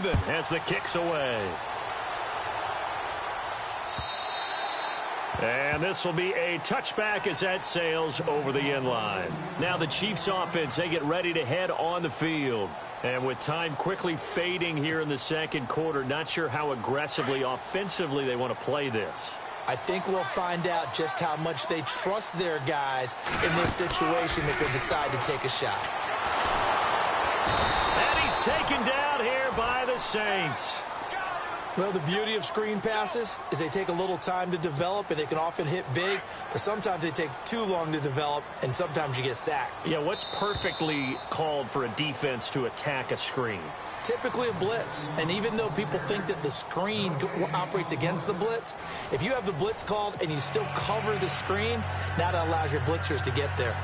even as the kick's away. And this will be a touchback as that sails over the end line. Now the Chiefs offense, they get ready to head on the field. And with time quickly fading here in the second quarter, not sure how aggressively, offensively they want to play this. I think we'll find out just how much they trust their guys in this situation if they decide to take a shot. And he's taken down here by the Saints. Well, the beauty of screen passes is they take a little time to develop, and they can often hit big, but sometimes they take too long to develop, and sometimes you get sacked. Yeah, what's perfectly called for a defense to attack a screen? Typically a blitz, and even though people think that the screen operates against the blitz, if you have the blitz called and you still cover the screen, now that allows your blitzers to get there.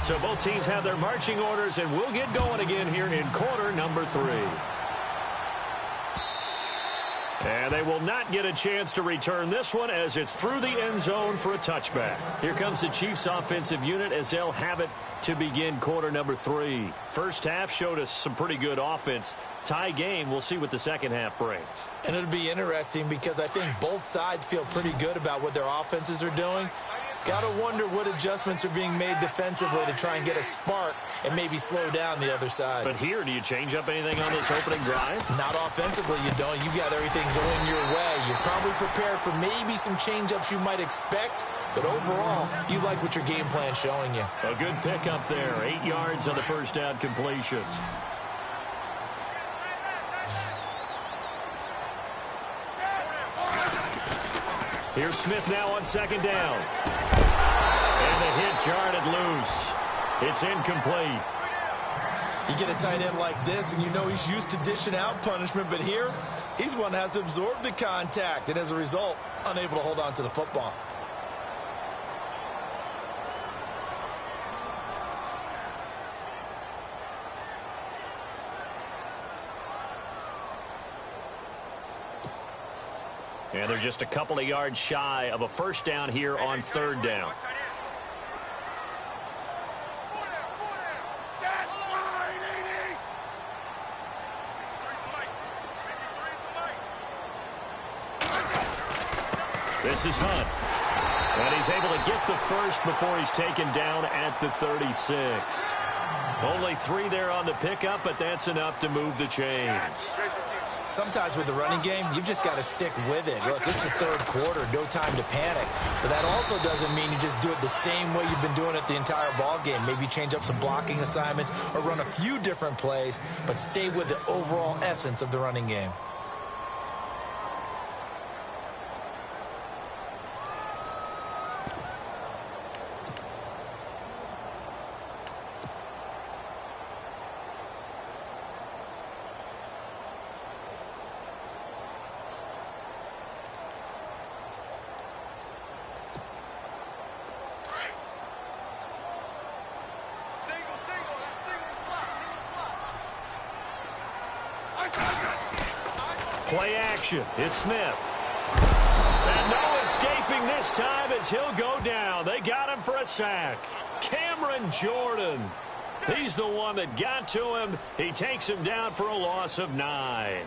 So both teams have their marching orders, and we'll get going again here in quarter number 3. And they will not get a chance to return this one as it's through the end zone for a touchback. Here comes the Chiefs offensive unit as they'll have it to begin quarter number 3. First half showed us some pretty good offense. Tie game, we'll see what the second half brings. And it'll be interesting because I think both sides feel pretty good about what their offenses are doing. Got to wonder what adjustments are being made defensively to try and get a spark and maybe slow down the other side. But here, do you change up anything on this opening drive? Not offensively, you don't. You got everything going your way. You're probably prepared for maybe some change-ups you might expect, but overall, you like what your game plan's showing you. A good pickup there. 8 yards on the first down completion. Here's Smith now on second down. And the hit jarred it loose. It's incomplete. You get a tight end like this, and you know he's used to dishing out punishment, but here, he's one that has to absorb the contact, and as a result, unable to hold on to the football. And they're just a couple of yards shy of a first down here on third down. This is Hunt. And he's able to get the first before he's taken down at the 36. Only 3 there on the pickup, but that's enough to move the chains. Sometimes with the running game, you've just got to stick with it. Look, it's the third quarter, no time to panic. But that also doesn't mean you just do it the same way you've been doing it the entire ball game. Maybe change up some blocking assignments or run a few different plays, but stay with the overall essence of the running game. Play action. It's Smith. And no escaping this time as he'll go down. They got him for a sack. Cameron Jordan. He's the one that got to him. He takes him down for a loss of 9.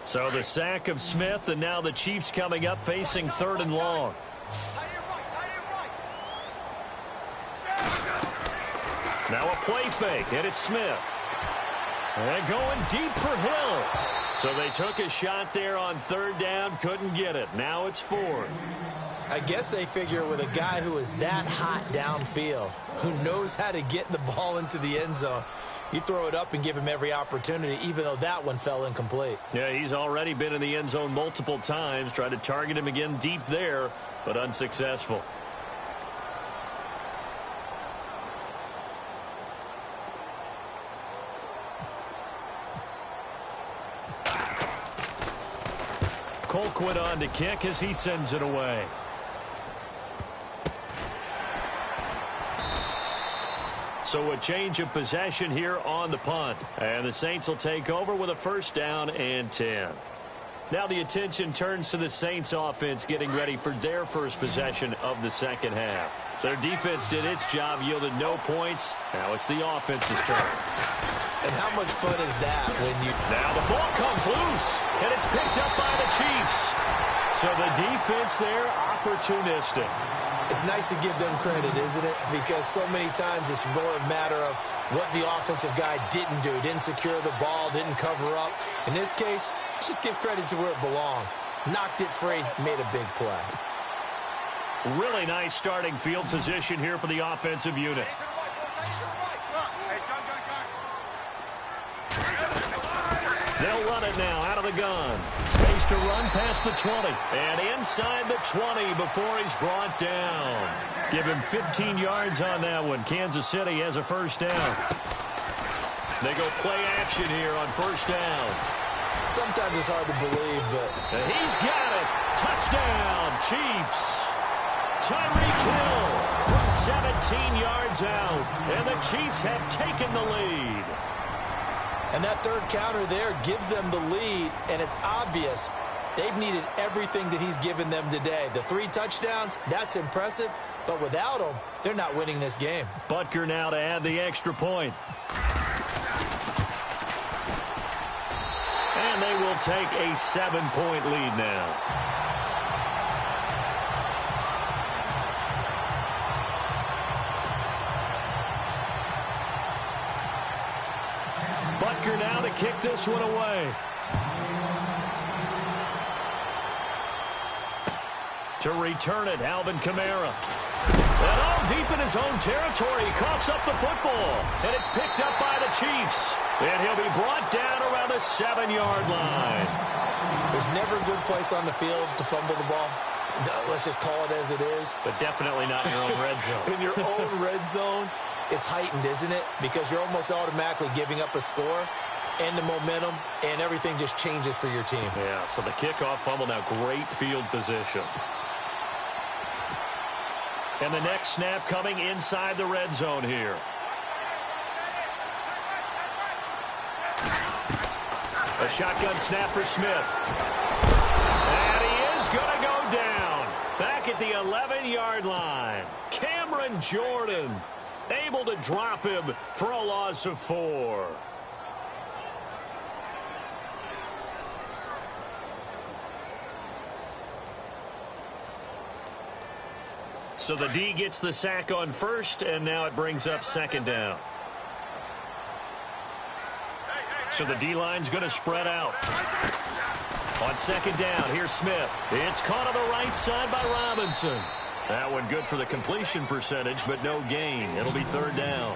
So the sack of Smith, and now the Chiefs coming up facing 3rd and long. Now a play fake, and it's Smith. And going deep for Hill. So they took a shot there on 3rd down, couldn't get it. Now it's 4th. I guess they figure with a guy who is that hot downfield, who knows how to get the ball into the end zone, you throw it up and give him every opportunity, even though that one fell incomplete. Yeah, he's already been in the end zone multiple times. Tried to target him again deep there, but unsuccessful. Colquitt on to kick as he sends it away. So a change of possession here on the punt. And the Saints will take over with a first down and 10. Now the attention turns to the Saints offense getting ready for their first possession of the second half. Their defense did its job, yielded no points. Now it's the offense's turn. And how much fun is that when you... Now the ball comes loose, and it's picked up by the Chiefs. So the defense there, opportunistic. It's nice to give them credit, isn't it? Because so many times it's more a matter of what the offensive guy didn't do. Didn't secure the ball, didn't cover up. In this case, let's just give credit to where it belongs. Knocked it free, made a big play. Really nice starting field position here for the offensive unit. They'll run it now out of the gun. Space to run past the 20. And inside the 20 before he's brought down. Give him 15 yards on that one. Kansas City has a first down. They go play action here on first down. Sometimes it's hard to believe, but... He's got it. Touchdown, Chiefs. Tyreek Hill from 17 yards out. And the Chiefs have taken the lead. And that third counter there gives them the lead, and it's obvious they've needed everything that he's given them today. The 3 touchdowns, that's impressive, but without him, they're not winning this game. Butker now to add the extra point. And they will take a 7-point lead now. Butker now to kick this one away. To return it, Alvin Kamara. And all deep in his own territory, he coughs up the football. And it's picked up by the Chiefs. And he'll be brought down around the 7-yard line. There's never a good place on the field to fumble the ball. Let's just call it as it is. But definitely not in your own red zone. In your own red zone, it's heightened, isn't it? Because you're almost automatically giving up a score and the momentum, and everything just changes for your team. Yeah, so the kickoff fumble now, great field position. And the next snap coming inside the red zone here. A shotgun snap for Smith. And he is going to go down. Back at the 11-yard line. Cameron Jordan able to drop him for a loss of 4. So the D gets the sack on first, and now it brings up second down. So the D-line's going to spread out. On second down, here's Smith. It's caught on the right side by Robinson. That one good for the completion percentage, but no gain. It'll be third down.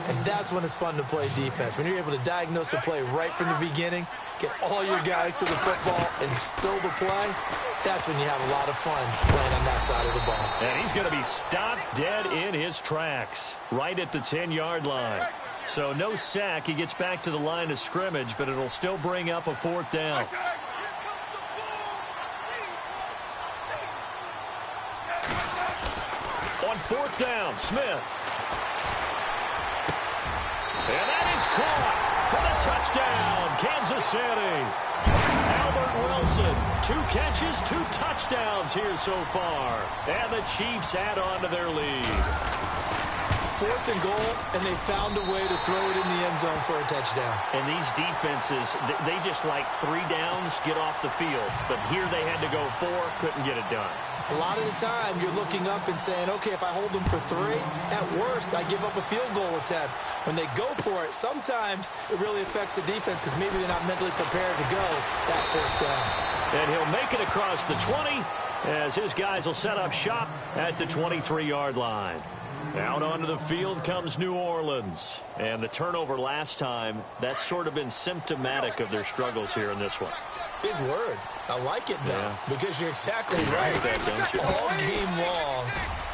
And that's when it's fun to play defense. When you're able to diagnose a play right from the beginning, get all your guys to the football and spill the play, that's when you have a lot of fun playing on that side of the ball. And he's going to be stopped dead in his tracks, right at the 10-yard line. So no sack. He gets back to the line of scrimmage, but it'll still bring up a fourth down. On fourth down, Smith. And that is caught for the touchdown, Kansas City. Albert Wilson, 2 catches, 2 touchdowns here so far. And the Chiefs add on to their lead. 4th and goal, and they found a way to throw it in the end zone for a touchdown. And these defenses, they just like 3 downs, get off the field. But here they had to go 4, couldn't get it done. A lot of the time, you're looking up and saying, okay, if I hold them for 3, at worst, I give up a field goal attempt. When they go for it, sometimes it really affects the defense because maybe they're not mentally prepared to go that 4th down. And he'll make it across the 20 as his guys will set up shop at the 23-yard line. Out onto the field comes New Orleans. And the turnover last time, that's sort of been symptomatic of their struggles here in this one. Big word. I like it, though, because you're exactly right. All game long,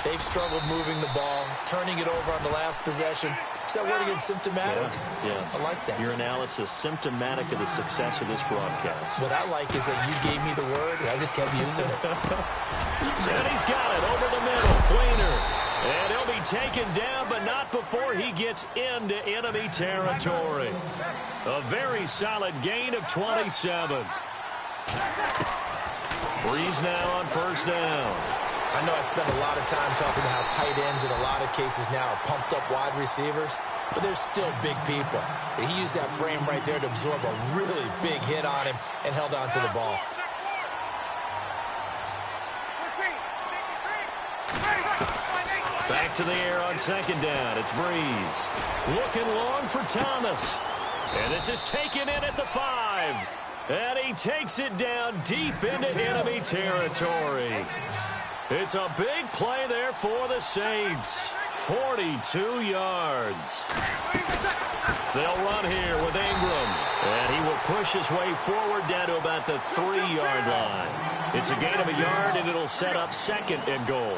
they've struggled moving the ball, turning it over on the last possession. Is that word again, symptomatic? Yeah. I like that. Your analysis, symptomatic of the success of this broadcast. What I like is that you gave me the word, and I just kept using it. And he's got it over the middle. Fleener And he'll be taken down, but not before he gets into enemy territory. A very solid gain of 27. Breeze now on first down. I know I spend a lot of time talking about how tight ends in a lot of cases now are pumped up wide receivers, but they're still big people. He used that frame right there to absorb a really big hit on him and held on to the ball. Back to the air on second down. It's Breeze. Looking long for Thomas. And this is taken in at the 5. And he takes it down deep into enemy territory. It's a big play there for the Saints. 42 yards. They'll run here with Ingram. And he will push his way forward down to about the 3-yard line. It's a gain of a yard, and it'll set up second and goal.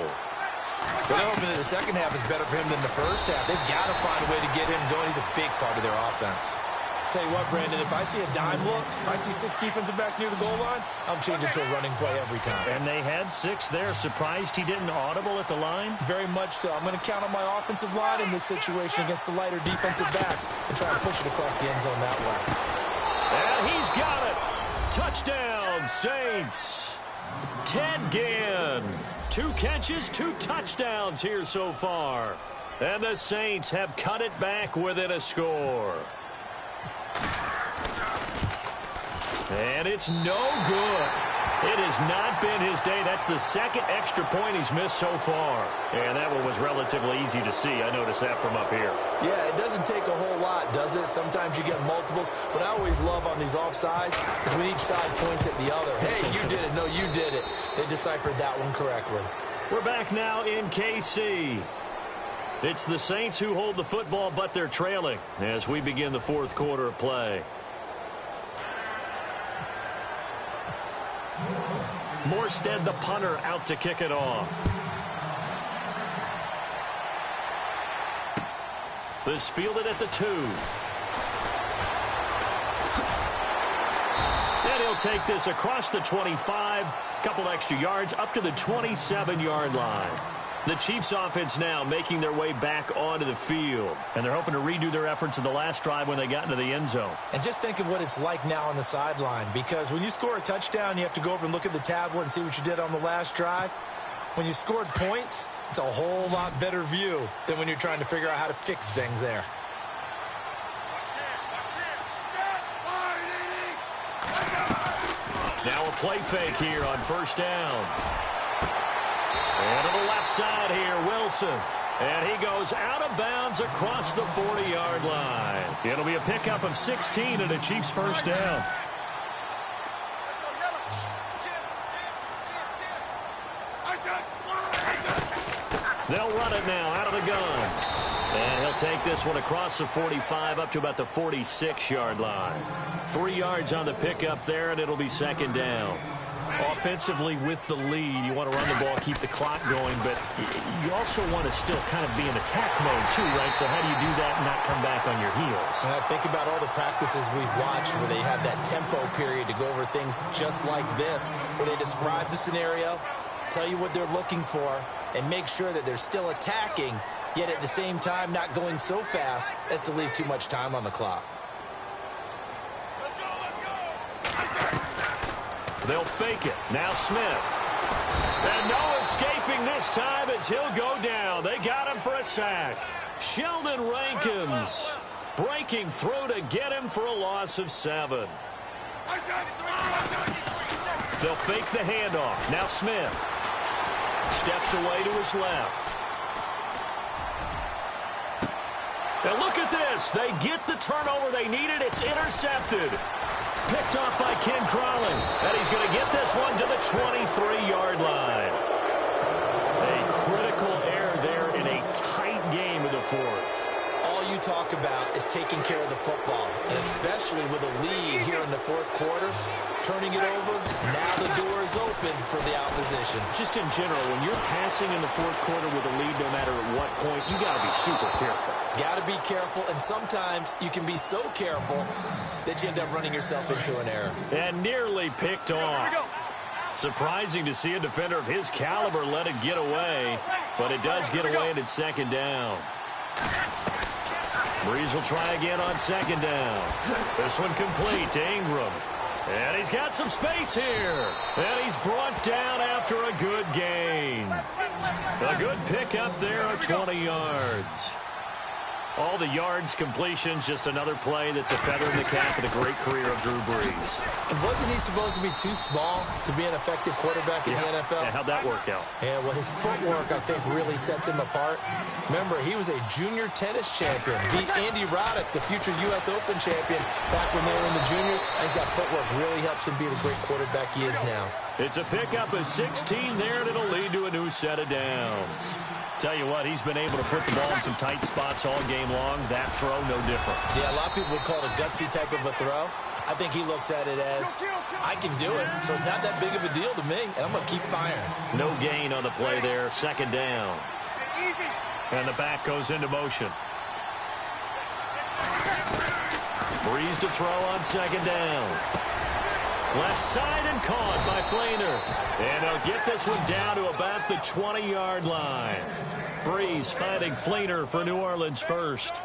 Well, they're hoping that the second half is better for him than the first half. They've got to find a way to get him going. He's a big part of their offense. Tell you what, Brandon, if I see a dime look, if I see 6 defensive backs near the goal line, I'm changing to a running play every time. And they had 6 there. Surprised he didn't audible at the line? Very much so. I'm going to count on my offensive line in this situation against the lighter defensive backs and try to push it across the end zone that way. And he's got it. Touchdown, Saints. Ted Ginn. 2 catches, 2 touchdowns here so far. And the Saints have cut it back within a score. And it's no good. It has not been his day. That's the second extra point he's missed so far. And that one was relatively easy to see. I noticed that from up here. Yeah, it doesn't take a whole lot, does it? Sometimes you get multiples. What I always love on these offsides is when each side points at the other. Hey, you did it. No, you did it. They deciphered that one correctly. We're back now in KC. It's the Saints who hold the football, but they're trailing as we begin the fourth quarter of play. Morstead, the punter, out to kick it off. This fielded at the 2. And he'll take this across the 25, couple extra yards, up to the 27-yard line. The Chiefs offense now making their way back onto the field. And they're hoping to redo their efforts in the last drive when they got into the end zone. And just think of what it's like now on the sideline. Because when you score a touchdown, you have to go over and look at the tablet and see what you did on the last drive. When you scored points, it's a whole lot better view than when you're trying to figure out how to fix things there. Now a play fake here on first down. And to the left side here, Wilson. And he goes out of bounds across the 40-yard line. It'll be a pickup of 16 and a Chiefs first down. They'll run it now out of the gun. And he'll take this one across the 45 up to about the 46-yard line. 3 yards on the pickup there, and it'll be second down. Offensively with the lead, you want to run the ball, keep the clock going, but you also want to still kind of be in attack mode too, right? So how do you do that and not come back on your heels? Think about all the practices we've watched where they have that tempo period to go over things just like this, where they describe the scenario, tell you what they're looking for, and make sure that they're still attacking, yet at the same time not going so fast as to leave too much time on the clock. They'll fake it. Now Smith. And no escaping this time as he'll go down. They got him for a sack. Sheldon Rankins breaking through to get him for a loss of 7. They'll fake the handoff. Now Smith steps away to his left. And look at this. They get the turnover they needed. It's intercepted. Picked off by Ken Crawley. And he's going to get this one to the 23-yard line. A critical error there in a tight game in the fourth. All you talk about is taking care of the football, and especially with a lead here in the fourth quarter, turning it over, now the door is open for the opposition. Just in general, when you're passing in the fourth quarter with a lead, no matter at what point, you got to be super careful. Got to be careful, and sometimes you can be so careful that you end up running yourself into an error. And nearly picked off. Surprising to see a defender of his caliber let it get away, but it does get away and it's second down. Breeze will try again on second down. This one complete to Ingram. And he's got some space here. And he's brought down after a good gain. A good pickup there at 20 yards. All the yards, completions, just another play that's a feather in the cap of the great career of Drew Brees. And wasn't he supposed to be too small to be an effective quarterback in the NFL? Yeah, how'd that work out? Yeah, well, his footwork, I think, really sets him apart. Remember, he was a junior tennis champion. Beat Andy Roddick, the future U.S. Open champion, back when they were in the juniors. I think that footwork really helps him be the great quarterback he is now. It's a pickup of 16 there, and it'll lead to a new set of downs. Tell you what, he's been able to put the ball in some tight spots all game long. That throw, no different. Yeah, a lot of people would call it a gutsy type of a throw. I think he looks at it as, I can do it, so it's not that big of a deal to me, and I'm going to keep firing. No gain on the play there, second down. And the back goes into motion. Breeze to throw on second down. Left side and caught by Fleener. And they'll get this one down to about the 20-yard line. Breeze finding Fleener for New Orleans first.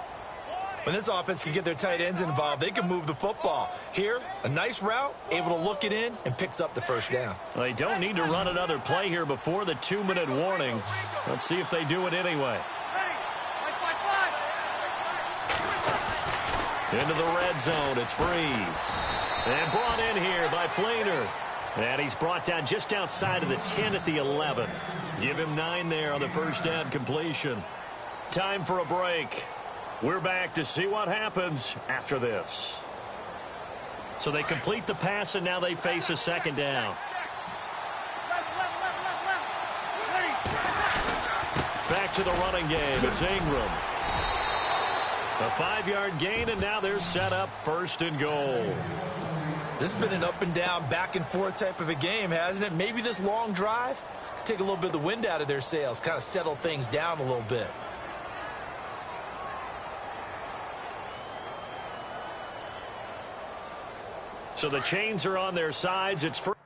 When this offense can get their tight ends involved, they can move the football. Here, a nice route, able to look it in, and picks up the first down. Well, they don't need to run another play here before the 2-minute warning. Let's see if they do it anyway. Into the red zone, it's Breeze. And brought in here by Fleener. And he's brought down just outside of the 10 at the 11. Give him 9 there on the first down completion. Time for a break. We're back to see what happens after this. So they complete the pass, and now they face a second down. Back to the running game. It's Ingram. A 5-yard gain, and now they're set up first and goal. This has been an up and down, back and forth type of a game, hasn't it? Maybe this long drive could take a little bit of the wind out of their sails, kind of settle things down a little bit. So the chains are on their sides. It's first.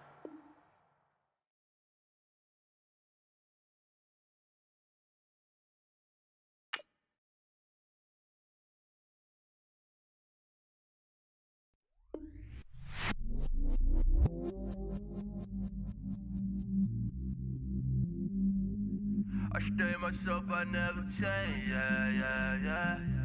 I stay myself, I never change, yeah, yeah, yeah.